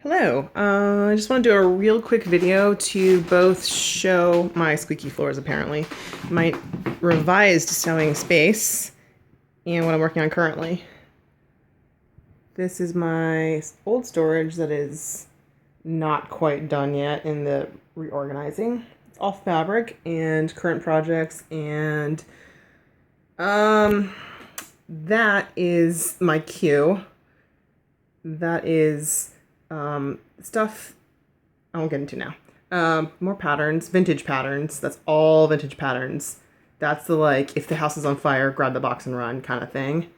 Hello, I just want to do a real quick video to both show my squeaky floors, apparently, my revised sewing space, and what I'm working on currently. This is my old storage that is not quite done yet in the reorganizing. It's all fabric and current projects, and that is my queue. That is stuff I won't get into now. More patterns, vintage patterns. That's all vintage patterns. That's the like, if the house is on fire, grab the box and run kind of thing.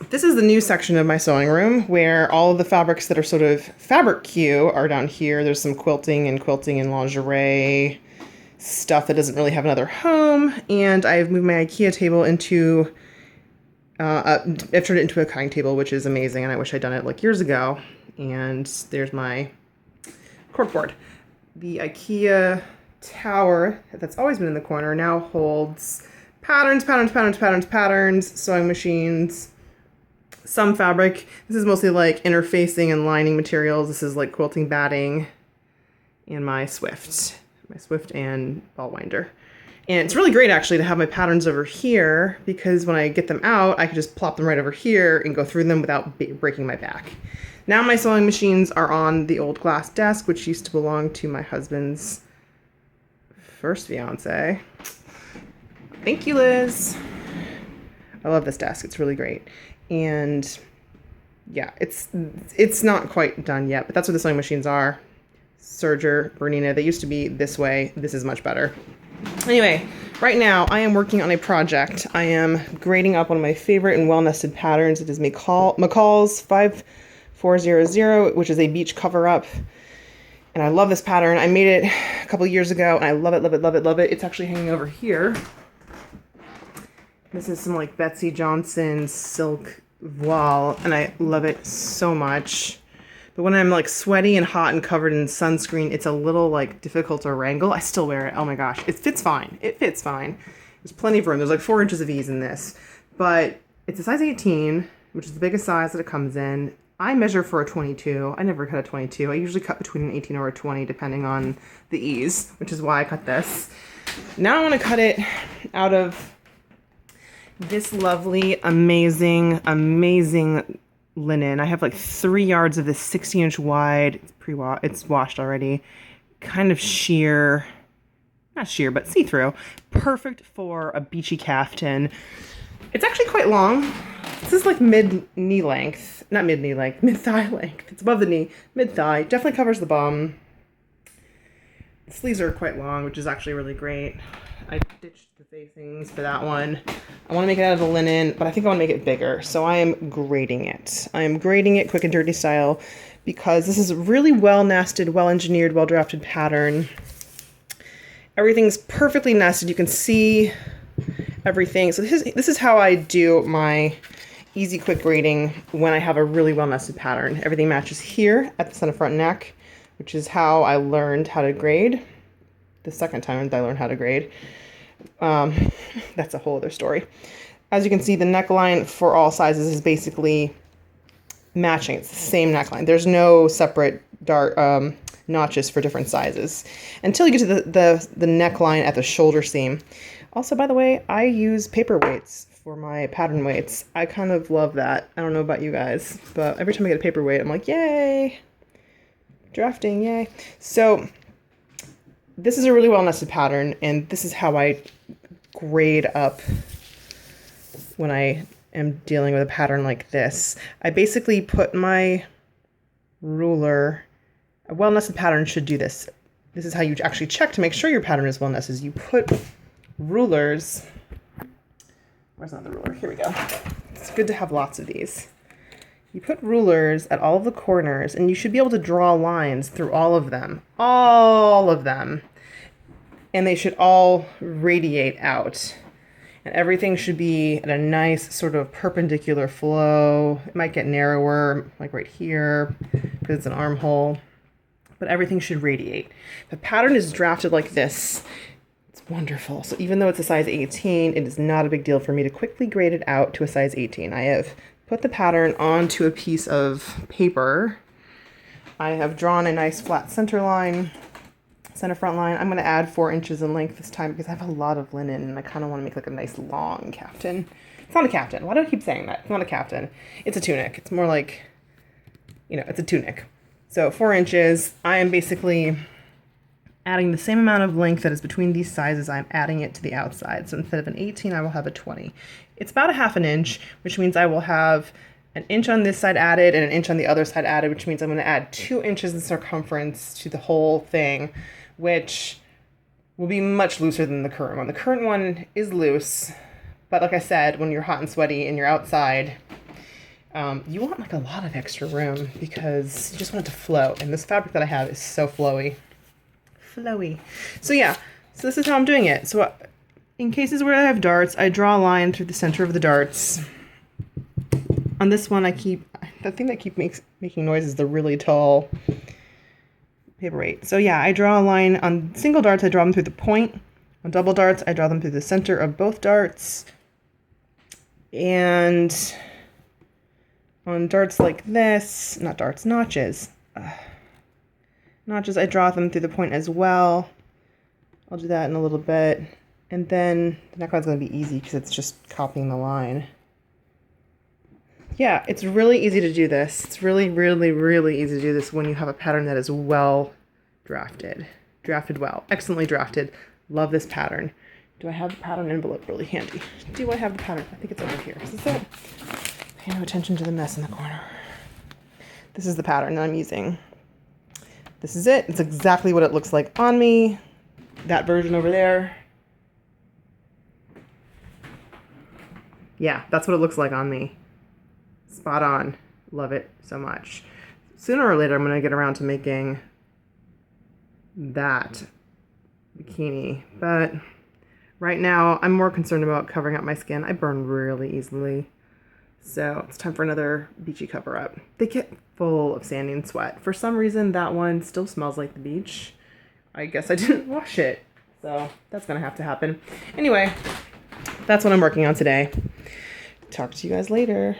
This is the new section of my sewing room where all of the fabrics that are sort of fabric queue are down here. There's some quilting and lingerie stuff that doesn't really have another home. And I've moved my IKEA table into I've turned it into a cutting table, which is amazing, and I wish I'd done it like years ago. And there's my corkboard. The IKEA tower that's always been in the corner now holds patterns, sewing machines, some fabric. This is mostly like interfacing and lining materials. This is like quilting batting, and my Swift and ball winder. And it's really great, actually, to have my patterns over here, because when I get them out, I can just plop them right over here and go through them without breaking my back. Now my sewing machines are on the old glass desk, which used to belong to my husband's first fiance. Thank you, Liz. I love this desk. It's really great. And yeah, it's not quite done yet, but that's what the sewing machines are. Serger, Bernina, they used to be this way. This is much better. Anyway, right now I am working on a project. I am grading up one of my favorite and well-nested patterns. It is McCalls 5400, which is a beach cover-up. And I love this pattern. I made it a couple years ago, and I love it. It's actually hanging over here. This is some like Betsy Johnson silk voile, and I love it so much. But when I'm like sweaty and hot and covered in sunscreen, it's a little like difficult to wrangle. I still wear it. Oh my gosh. It fits fine. There's plenty of room. There's like 4 inches of ease in this. But it's a size 18, which is the biggest size that it comes in. I measure for a 22. I never cut a 22. I usually cut between an 18 or a 20, depending on the ease, which is why I cut this. Now I want to cut it out of this lovely, amazing linen. I have like 3 yards of this 60-inch wide. It's washed already. Kind of sheer, not sheer, but see-through. Perfect for a beachy caftan. It's actually quite long. This is like mid-knee length. Not mid-knee length, mid-thigh length. It's above the knee, mid-thigh. Definitely covers the bum. The sleeves are quite long, which is actually really great. I ditched the facings for that one. I want to make it out of the linen, but I think I want to make it bigger. So I am grading it. I am grading it quick and dirty style because this is a really well-nested, well-engineered, well-drafted pattern. Everything's perfectly nested. You can see everything. So this is how I do my easy, quick grading when I have a really well-nested pattern. Everything matches here at the center front neck, which is how I learned how to grade. The second time I learned how to grade. That's a whole other story. As you can see, the neckline for all sizes is basically matching. It's the same neckline. There's no separate dark notches for different sizes until you get to the neckline at the shoulder seam. Also, by the way, I use paper weights for my pattern weights. I kind of love that. I don't know about you guys, but every time I get a paper weight, I'm like, yay! Drafting, yay! So this is a really well-nested pattern, and this is how I grade up when I am dealing with a pattern like this. I basically put my ruler. A well-nested pattern should do this. This is how you actually check to make sure your pattern is well-nested. You put rulers. Where's not the ruler? Here we go. It's good to have lots of these. You put rulers at all of the corners, and you should be able to draw lines through all of them. And they should all radiate out. And everything should be at a nice sort of perpendicular flow. It might get narrower, like right here, because it's an armhole. But everything should radiate. The pattern is drafted like this. It's wonderful. So even though it's a size 18, it is not a big deal for me to quickly grade it out to a size 18. I have put the pattern onto a piece of paper I have drawn a nice flat center front line. I'm going to add 4 inches in length this time because I have a lot of linen and I kind of want to make like a nice long caftan. It's not a caftan. Why do I keep saying that? It's not a caftan. It's a tunic. It's more like, you know, it's a tunic. So 4 inches. I am basically adding the same amount of length that is between these sizes. I'm adding it to the outside. So instead of an 18, I will have a 20. It's about a ½ inch, which means I will have an inch on this side added and an inch on the other side added, which means I'm going to add 2 inches in circumference to the whole thing, which will be much looser than the current one. The current one is loose, but like I said, when you're hot and sweaty and you're outside, you want like a lot of extra room because you just want it to flow. And this fabric that I have is so flowy. So yeah, so this is how I'm doing it. So in cases where I have darts, I draw a line through the center of the darts. On this one, the thing that keeps making noise is the really tall paperweight. So yeah, I draw a line on single darts, I draw them through the point. On double darts, I draw them through the center of both darts. And on darts like this, not darts, notches. Notches, I draw them through the point as well. I'll do that in a little bit. And then the neckline's going to be easy because it's just copying the line. Yeah, it's really easy to do this. It's really, really, really easy to do this when you have a pattern that is well drafted. Drafted well. Excellently drafted. Love this pattern. Do I have the pattern envelope really handy? Do I have the pattern? I think it's over here. Is this it? Pay no attention to the mess in the corner. This is the pattern that I'm using. This is it. It's exactly what it looks like on me. That version over there. Yeah, that's what it looks like on me. Spot on. Love it so much. Sooner or later, I'm going to get around to making that bikini. But right now, I'm more concerned about covering up my skin. I burn really easily. So it's time for another beachy cover up. They get full of sandy and sweat. For some reason, that one still smells like the beach. I guess I didn't wash it. So that's going to have to happen. Anyway, that's what I'm working on today. Talk to you guys later.